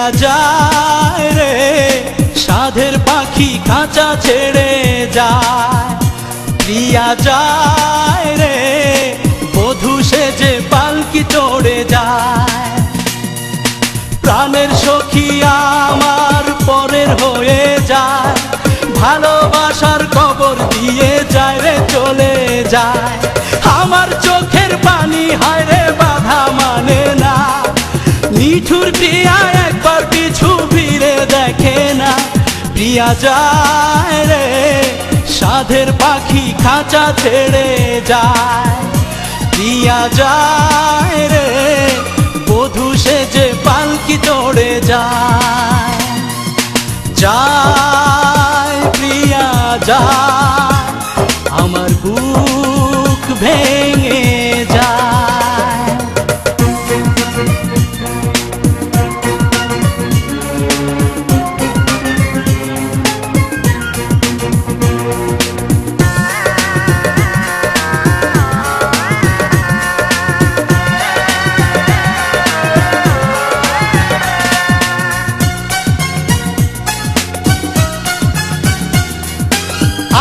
প্রিয়া যায় রে সাধের পাখি খাঁচা ছেড়ে যায়। প্রিয়া যায় রে বধূ সেজে পালকি চড়ে যায়। প্রাণের সখী আমার পরের হয়ে যায়, ভালোবাসার কবর দিয়ে যায় রে চলে যায়। আমার চোখের পানি হায় রে বাধা মানে না, নিঠুর প্রিয়া একবার পিছু ফিরে দেখে না। প্রিয়া যায় রে সাধের পাখি খাঁচা ছেড়ে যায়। প্রিয়া যায় রে বধূ সেজে পালকি চড়ে যায়। যায় প্রিয়া যায়, আমার বুক ভেঙে যায়।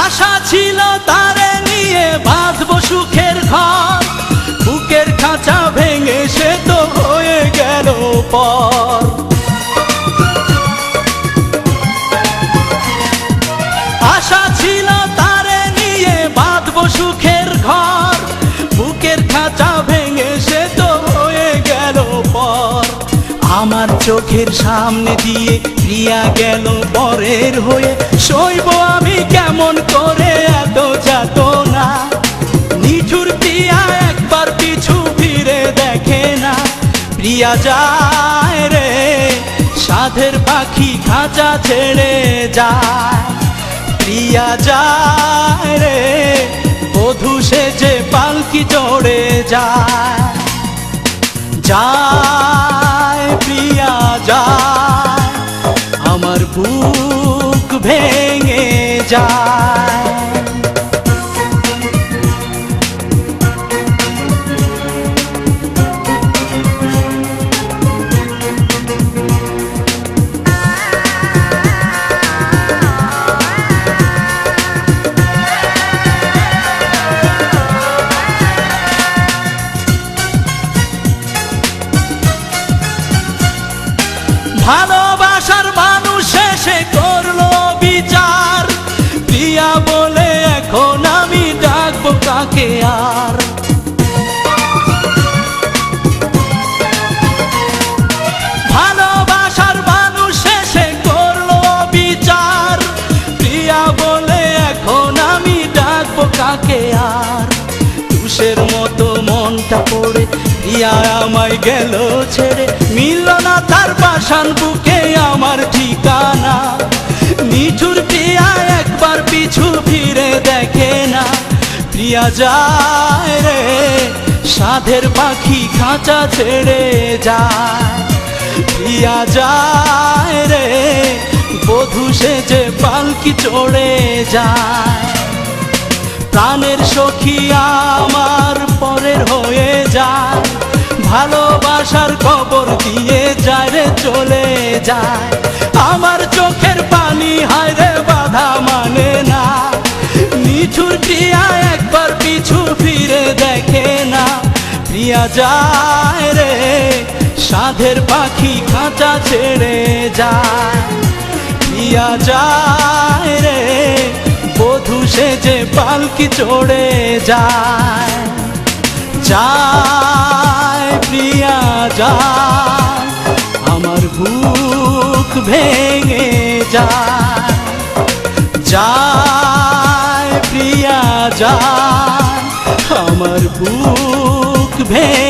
আশা ছিল তারে নিয়ে বাঁধবো সুখের ঘর, বুকের খাঁচা ভেঙে সে তো হয়ে গেল পর। আশা ছিল তারে নিয়ে বাঁধবো সুখের ঘর, বুকের খাঁচা ভেঙে সে তো হয়ে গেল পর। আমার চোখের সামনে দিয়ে প্রিয়া গেল পরের হয়ে, সইব আমি কেমন করে এত যাতনা। নিঠুর প্রিয়া একবার পিছু ফিরে দেখে না। প্রিয়া যায় রে সাধের পাখি খাঁচা ছেড়ে যায়। প্রিয়া যায় রে বধূ সেজে পালকি চড়ে যায়। যায় প্রিয়া যায়, আমার বুক ভেঙে যায়। ভালোবাসার মানুষ এসে করলো বিচার, প্রিয়া বলে এখন আমি ডাকবো কাকে আর। ভালোবাসার মানুষ এসে করলো বিচার, প্রিয়া বলে এখন আমি ডাকবো কাকে আর। তুষের মতো মনটা পড়ে প্রিয়া আমায় গেল ছেড়ে, মিলল না তার পাষাণ বুকে আমার ঠিকানা। নিঠুর প্রিয়া একবার পিছু ফিরে দেখে না। প্রিয়া যায় রে সাধের পাখি খাঁচা ছেড়ে যায়। প্রিয়া যায় রে বধূ সেজে পালকি চড়ে যায়। প্রাণের সখী আমার পরের হয়ে যায়, ভালোবাসার কবর দিয়ে যায় রে চলে যায়। আমার চোখের পানি হায় রে বাধা মানে না, নিঠুর প্রিয়া একবার পিছু ফিরে দেখে না। প্রিয়া যায় রে সাধের পাখি খাঁচা ছেড়ে যায়। প্রিয়া যায় রে বধূ সেজে পালকি চড়ে যায়। যায় প্রিয়া যায়, আমার বুক ভেঙে যায়। যায় প্রিয়া যায়, আমার বুক ভেঙে